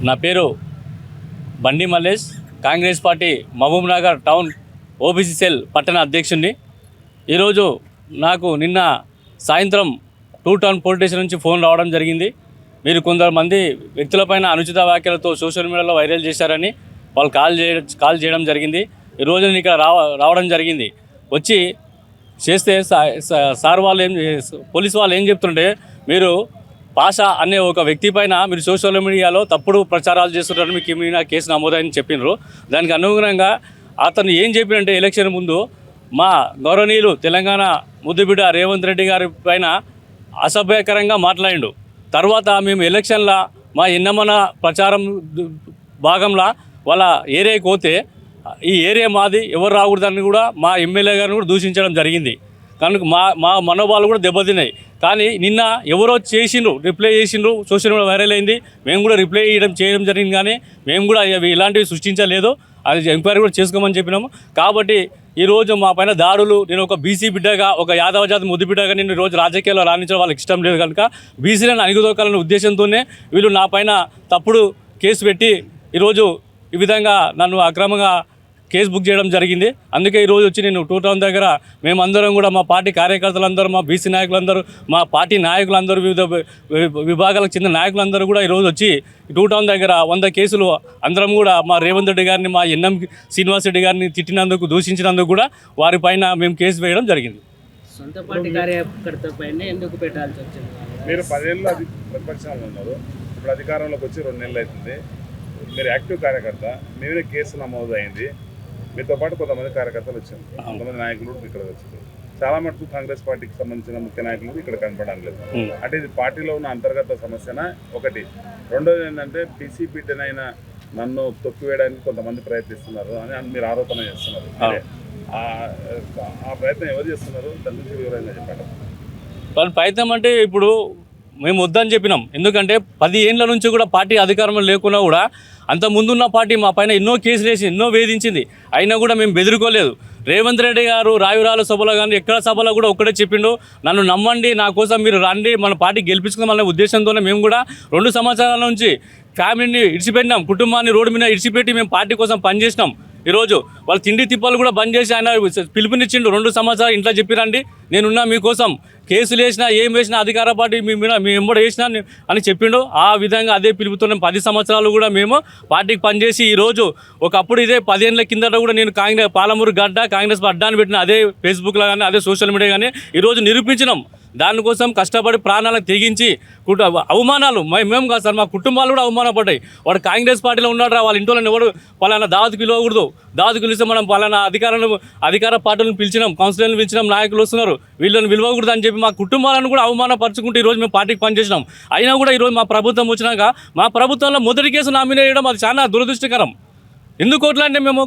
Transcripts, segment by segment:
నా పేరు Bandi Mallesh, Congress party Mahabubnagar town OBC cell పట్టణ అధ్యక్షుడిని. ఈరోజు నాకు నిన్న సాయంత్రం 2 టౌన్ పోలీస్ స్టేషన్ నుంచి ఫోన్ రావడం జరిగింది. మీరు కొంతమంది వ్యక్తులపైన అనుచిత వ్యాఖ్యలతో సోషల్ మీడియాలో వైరల్ చేశారని వాళ్ళు కాల్ చేయడం జరిగింది. ఈరోజు నేను ఇక్కడ రావడం జరిగింది. వచ్చి చేస్తే సార్ వాళ్ళు పోలీసు వాళ్ళు ఏం చెప్తుంటే, మీరు పాషా అనే ఒక వ్యక్తి పైన మీరు సోషల్ మీడియాలో తప్పుడు ప్రచారాలు చేస్తున్నారని మీకు మీద కేసు నమోదని చెప్పినారు. దానికి అనుగుణంగా అతను ఏం చెప్పినంటే, ఎలక్షన్ ముందు మా గౌరవనీయులు తెలంగాణ ముద్దుబిడ్డ రేవంత్ రెడ్డి గారి పైన అసభ్యకరంగా మాట్లాడిండు. తర్వాత మేము ఎలక్షన్లో మా ఎన్నమన ప్రచారం భాగంలో వాళ్ళ ఏరియాకి పోతే ఈ ఏరియా మాది, ఎవరు రాకూడదని కూడా మా ఎమ్మెల్యే గారిని కూడా దూషించడం జరిగింది. కనుక మా మనోభావాలు కూడా దెబ్బతిన్నాయి. కానీ నిన్న ఎవరో రిప్లై చేసిండ్రు, సోషల్ మీడియా వైరల్ అయింది. మేము కూడా రిప్లై చేయడం జరిగింది. కానీ మేము కూడా ఇలాంటివి సృష్టించలేదు, అది ఎంక్వైరీ కూడా చేసుకోమని చెప్పినాము. కాబట్టి ఈరోజు మా పైన దాడులు, నేను ఒక బీసీ బిడ్డగా, ఒక యాదవ జాతి ముద్దు బిడ్డగా నేను ఈరోజు రాజకీయాల్లో రాణించడం వాళ్ళకి ఇష్టం లేదు. కనుక బీసీలను అణిగిదొక్కాలనే ఉద్దేశంతోనే వీళ్ళు నా పైన తప్పుడు కేసు పెట్టి ఈరోజు ఈ విధంగా నన్ను అక్రమంగా కేసు బుక్ చేయడం జరిగింది. అందుకే ఈరోజు వచ్చి నేను 2 టౌన్ దగ్గర మేమందరం కూడా మా పార్టీ కార్యకర్తలందరూ, మా బీసీ నాయకులందరూ, మా పార్టీ నాయకులందరూ, వివిధ విభాగాలకు చెందిన నాయకులందరూ కూడా ఈరోజు వచ్చి 2 టౌన్ దగ్గర 100 కేసులు అందరం కూడా మా రేవంత్ రెడ్డి గారిని, మా ఎన్ఎం శ్రీనివాస్ రెడ్డి గారిని తిట్టినందుకు, దూషించినందుకు కూడా వారిపైన మేము కేసు వేయడం జరిగింది. సొంత పార్టీ కార్యకర్త పైన ఎందుకు పెట్టాల్సి వచ్చింది? మీరు 10 ఏళ్ళు ప్రతిపక్షంలో ఉన్నారు, ఇప్పుడు అధికారంలోకి వచ్చి 2 నెలలు అవుతుంది. మీరు యాక్టివ్ కార్యకర్త, మీరే కేసు నమోదు అయింది. మీతో పాటు కొంతమంది కార్యకర్తలు వచ్చారు, కొంతమంది నాయకులు ఇక్కడ వచ్చారు. చాలా మటుకు కాంగ్రెస్ పార్టీకి సంబంధించిన ముఖ్య నాయకులు ఇక్కడ కనపడడం లేదు. అంటే ఇది పార్టీలో ఉన్న అంతర్గత సమస్యన ఒకటి. రెండోది ఏంటంటే, పీసీ బిడ్డనైనా నన్ను తొక్కివేయడానికి కొంతమంది ప్రయత్నిస్తున్నారు అని మీరు ఆరోపణ చేస్తున్నారు. ఆ ప్రయత్నం ఎవరు చేస్తున్నారు? దాని నుంచి వివరంగా చెప్పండి. వాళ్ళు ప్రయత్నం అంటే ఇప్పుడు మేము వద్దని చెప్పినాం. ఎందుకంటే 10 ఏళ్ళ నుంచి కూడా పార్టీ అధికారంలో లేకున్నా కూడా అంత ముందున్న పార్టీ మా పైన ఎన్నో కేసులు వేసి ఎన్నో వేధించింది. అయినా కూడా మేము బెదిరుకోలేదు. రేవంత్ రెడ్డి గారు రాయురాల సభలో కానీ ఎక్కడ సభలో కూడా ఒక్కడే చెప్పిండు, నన్ను నమ్మండి, నా కోసం మీరు రండి, మన పార్టీ గెలిపించుకుందామనే ఉద్దేశంతోనే మేము కూడా 2 సంవత్సరాల నుంచి ఫ్యామిలీని ఇడిచిపెట్టినాం, కుటుంబాన్ని రోడ్డు మీద ఇడిచిపెట్టి మేము పార్టీ కోసం పనిచేసినాం. ఈరోజు వాళ్ళ తిండి తిప్పలు కూడా బంద్ చేసి ఆయన పిలుపునిచ్చిండు. 2 సంవత్సరాలు ఇంట్లో చెప్పిరండి, నేనున్నా మీకోసం, కేసులు వేసినా ఏం వేసినా అధికార పార్టీ మీ ఎంబడి వేసినా అని చెప్పిండు. ఆ విధంగా అదే పిలుపుతున్నాం. 10 సంవత్సరాలు కూడా మేము పార్టీకి పనిచేసి ఈరోజు ఒకప్పుడు ఇదే 10 ఏళ్ళ కిందట కూడా నేను పాలమూరు గడ్డ కాంగ్రెస్ అడ్డాన్ని పెట్టిన అదే ఫేస్బుక్లో కానీ అదే సోషల్ మీడియా కానీ ఈరోజు నిరూపించినాం. దానికోసం కష్టపడి ప్రాణాలను తెగించి అవమానాలు మేము కాదు సార్, మా కుటుంబాలు కూడా అవమానపడ్డాయి. వాడు కాంగ్రెస్ పార్టీలో ఉన్నాడు, వాళ్ళ ఇంట్లో ఎవడు పలానా దావతు పిలవకూడదు, దావతు పిలిస్తే మనం పలానా అధికార పార్టీలను పిలిచినాం, కౌన్సిలర్లను పిలిచినాం, నాయకులు వస్తున్నారు, వీళ్ళని పిలవకూడదు అని చెప్పి మా కుటుంబాలను కూడా అవమానపరుచుకుంటూ ఈరోజు మేము పార్టీకి పనిచేసినాం. అయినా కూడా ఈరోజు మా ప్రభుత్వం వచ్చినాక మా ప్రభుత్వంలో మొదటి కేసు నామినేట్ చేయడం అది చాలా దురదృష్టకరం. ఎందుకు అంటే మేము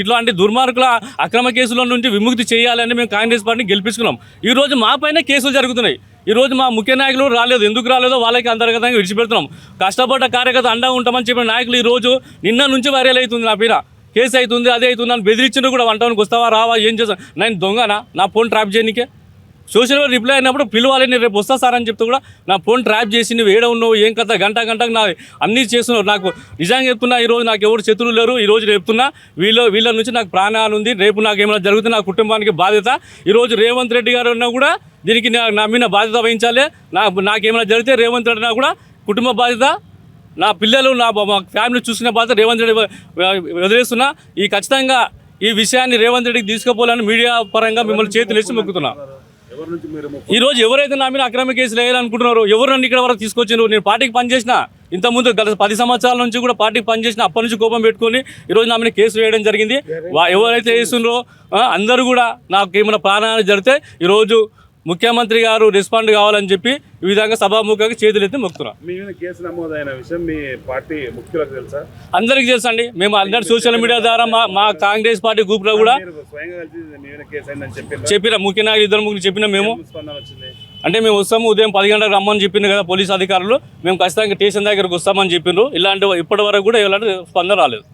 ఇట్లాంటి దుర్మార్గుల అక్రమ కేసుల నుంచి విముక్తి చేయాలని మేము కాంగ్రెస్ పార్టీని గెలిపించుకున్నాం. ఈరోజు మా పైన కేసులు జరుగుతున్నాయి. ఈరోజు మా ముఖ్య నాయకులు రాలేదు, ఎందుకు రాలేదో వాళ్ళకి అంతర్గతంగా విడిచిపెడుతున్నాం. కష్టపడ్డ కార్యకర్త అండగా ఉంటామని చెప్పిన నాయకులు ఈరోజు నిన్న నుంచి వైరల్ అవుతుంది, నా పేర కేసు అవుతుంది, అదే అవుతుంది అని బెదిరించిన కూడా 1 టౌన్కి వస్తావా రావా ఏం చేస్తా, నేను దొంగనా నా ఫోన్ ట్రాప్ చేయనికే? సోషల్ మీడియా రిప్లై అయినప్పుడు పిలవాలి, నేను రేపు వస్తా సార్ అని చెప్తే కూడా నా ఫోన్ ట్రాప్ చేసి నువ్వు ఏడ ఉన్నావు, ఏం కథ, గంటకు నా అన్నీ చేస్తున్నావు. నాకు నిజంగా చెప్తున్నా, ఈరోజు నాకు ఎవరు శత్రువులు లేరు. ఈరోజు చెప్తున్నా, వీళ్ళ నుంచి నాకు ప్రాణాలు ఉంది. రేపు నాకు ఏమైనా జరుగుతుంది నా కుటుంబానికి బాధ్యత. ఈరోజు రేవంత్ రెడ్డి గారు ఉన్నా కూడా దీనికి నా మీద బాధ్యత వహించాలి. నాకేమైనా జరిగితే రేవంత్ రెడ్డి కూడా కుటుంబ బాధ్యత, నా పిల్లలు మా ఫ్యామిలీ చూసుకునే బాధ్యత రేవంత్ రెడ్డి వదిలేస్తున్నా. ఖచ్చితంగా ఈ విషయాన్ని రేవంత్ రెడ్డికి తీసుకుపోవాలని మీడియా పరంగా మిమ్మల్ని చేతులు వేసి మొక్కుతున్నా. ఈరోజు ఎవరైతే నా మీద అక్రమ కేసులు వేయాలనుకుంటున్నారో, ఎవరు నన్ను ఇక్కడ వరకు తీసుకొచ్చారు? నేను పార్టీకి పనిచేసిన, ఇంతకుముందు గత 10 సంవత్సరాల నుంచి కూడా పార్టీకి పనిచేసిన, అప్పటి నుంచి కోపం పెట్టుకొని ఈరోజు నా మీద కేసులు వేయడం జరిగింది. ఎవరైతే వేస్తున్నారో అందరూ కూడా నాకు ఏమైనా ప్రాణాలు జరిగితే ఈరోజు ముఖ్యమంత్రి గారు రెస్పాండ్ కావాలని చెప్పి ఈ విధంగా సభాముఖంగా చేతులెత్తి మొక్కుతున్నాం. మీ మీద కేసు నమోదైన విషయం మీ పార్టీ ముఖ్యులకు తెలుసా? అందరికీ తెలుసు అండి. మేము అందరు సోషల్ మీడియా ద్వారా మా కాంగ్రెస్ పార్టీ గ్రూప్లో కూడా చెప్పిన ముఖ్య నాయకులు 2-3 చెప్పినా. మేము అంటే మేము వస్తాము, ఉదయం 10 గంటలకు రమ్మని చెప్పింది కదా పోలీసు అధికారులు, మేము ఖచ్చితంగా స్టేషన్ దగ్గరకు వస్తామని చెప్పిండ్రు. ఇలాంటి ఇప్పటి వరకు కూడా ఎలాంటి స్పందన రాలేదు.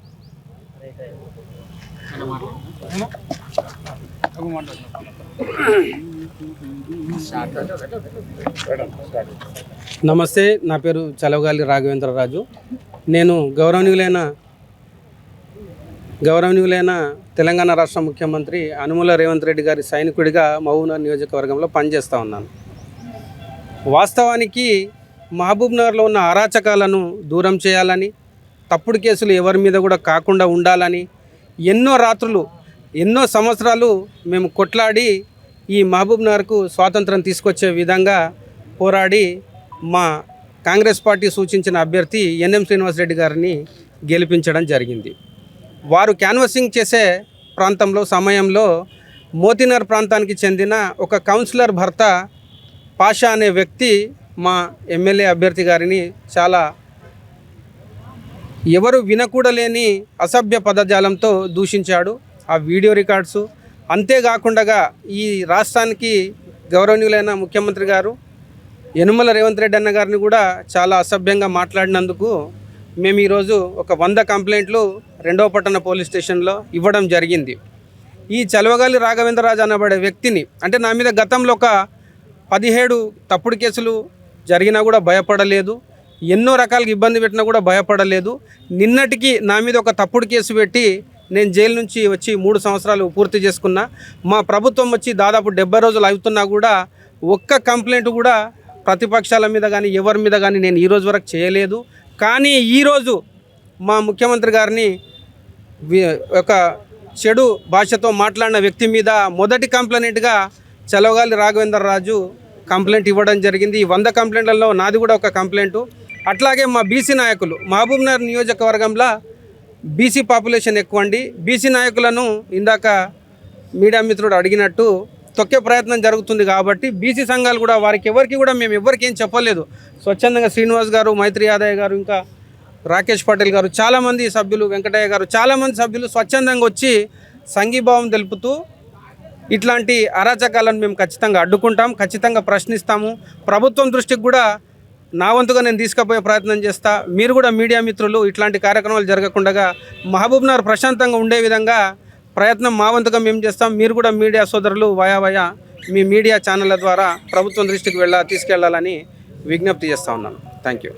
నమస్తే, నా పేరు చలవగాలి రాఘవేంద్రరాజు. నేను గౌరవనీయులైన తెలంగాణ రాష్ట్ర ముఖ్యమంత్రి యనుమల రేవంత్ రెడ్డి గారి సైనికుడిగా మహబూబ్నగర్ నియోజకవర్గంలో పనిచేస్తూ ఉన్నాను. వాస్తవానికి మహబూబ్నగర్లో ఉన్న అరాచకాలను దూరం చేయాలని, తప్పుడు కేసులు ఎవరి మీద కూడా కాకుండా ఉండాలని ఎన్నో రాత్రులు ఎన్నో సంవత్సరాలు మేము కొట్లాడి ఈ మహబూబ్నగర్కు స్వాతంత్రం తీసుకొచ్చే విధంగా పోరాడి మా కాంగ్రెస్ పార్టీ సూచించిన అభ్యర్థి ఎన్ఎం శ్రీనివాసరెడ్డి గారిని గెలిపించడం జరిగింది. వారు క్యాన్వసింగ్ చేసే సమయంలో మోతినగర్ ప్రాంతానికి చెందిన ఒక కౌన్సిలర్ భర్త పాషా అనే వ్యక్తి మా ఎమ్మెల్యే అభ్యర్థి గారిని చాలా ఎవరు వినకూడలేని అసభ్య పదజాలంతో దూషించాడు. ఆ వీడియో రికార్డ్సు అంతేకాకుండా ఈ రాష్ట్రానికి గౌరవనీయులైన ముఖ్యమంత్రి గారు యనుమల రేవంత్ రెడ్డి అన్న గారిని కూడా చాలా అసభ్యంగా మాట్లాడినందుకు మేము ఈరోజు ఒక 100 కంప్లైంట్లు 2వ పట్టణ పోలీస్ స్టేషన్లో ఇవ్వడం జరిగింది. ఈ చలవగాలి రాఘవేంద్రరాజు అనబడే వ్యక్తిని, అంటే నా మీద గతంలో ఒక 17 తప్పుడు కేసులు జరిగినా కూడా భయపడలేదు, ఎన్నో రకాలుగా ఇబ్బంది పెట్టినా కూడా భయపడలేదు. నిన్నటికి నా మీద ఒక తప్పుడు కేసు పెట్టి నేను జైలు నుంచి వచ్చి 3 సంవత్సరాలు పూర్తి చేసుకున్నా. మా ప్రభుత్వం వచ్చి దాదాపు 70 రోజులు అవుతున్నా కూడా ఒక్క కంప్లైంట్ కూడా ప్రతిపక్షాల మీద కానీ ఎవరి మీద కానీ నేను ఈరోజు వరకు చేయలేదు. కానీ ఈరోజు మా ముఖ్యమంత్రి గారిని ఒక చెడు భాషతో మాట్లాడిన వ్యక్తి మీద మొదటి కంప్లైంట్గా చలవగాలి రాఘవేంద్రరాజు కంప్లైంట్ ఇవ్వడం జరిగింది. ఈ 100 కంప్లైంట్లలో నాది కూడా ఒక కంప్లైంటు. అట్లాగే మా బీసీ నాయకులు, మహబూబ్నగర్ నియోజకవర్గంలో బీసీ పాపులేషన్ ఎక్కువ అండి. బీసీ నాయకులను ఇందాక మీడియా మిత్రుడు అడిగినట్టు తొక్కే ప్రయత్నం జరుగుతుంది. కాబట్టి బీసీ సంఘాలు కూడా ఎవరికి కూడా మేము ఎవరికి ఏం చెప్పలేదు. స్వచ్ఛందంగా శ్రీనివాస్ గారు, మైత్రి యాదయ్య గారు, ఇంకా రాకేష్ పటేల్ గారు, చాలామంది సభ్యులు, వెంకటయ్య గారు, చాలామంది సభ్యులు స్వచ్ఛందంగా వచ్చి సంఘీభావం తెలుపుతూ ఇట్లాంటి అరాచకాలను మేము ఖచ్చితంగా అడ్డుకుంటాం, ఖచ్చితంగా ప్రశ్నిస్తాము. ప్రభుత్వం దృష్టికి కూడా నా వంతుగా నేను తీసుకుపోయే ప్రయత్నం చేస్తా. మీరు కూడా మీడియా మిత్రులు ఇట్లాంటి కార్యక్రమాలు జరగకుండా మహబూబ్నగర్ ప్రశాంతంగా ఉండే విధంగా ప్రయత్నం మా వంతుగా మేము చేస్తాం. మీరు కూడా మీడియా సోదరులు వయా మీ మీడియా ఛానళ్ళ ద్వారా ప్రభుత్వం దృష్టికి తీసుకెళ్లాలని విజ్ఞప్తి చేస్తూ ఉన్నాను. Thank you.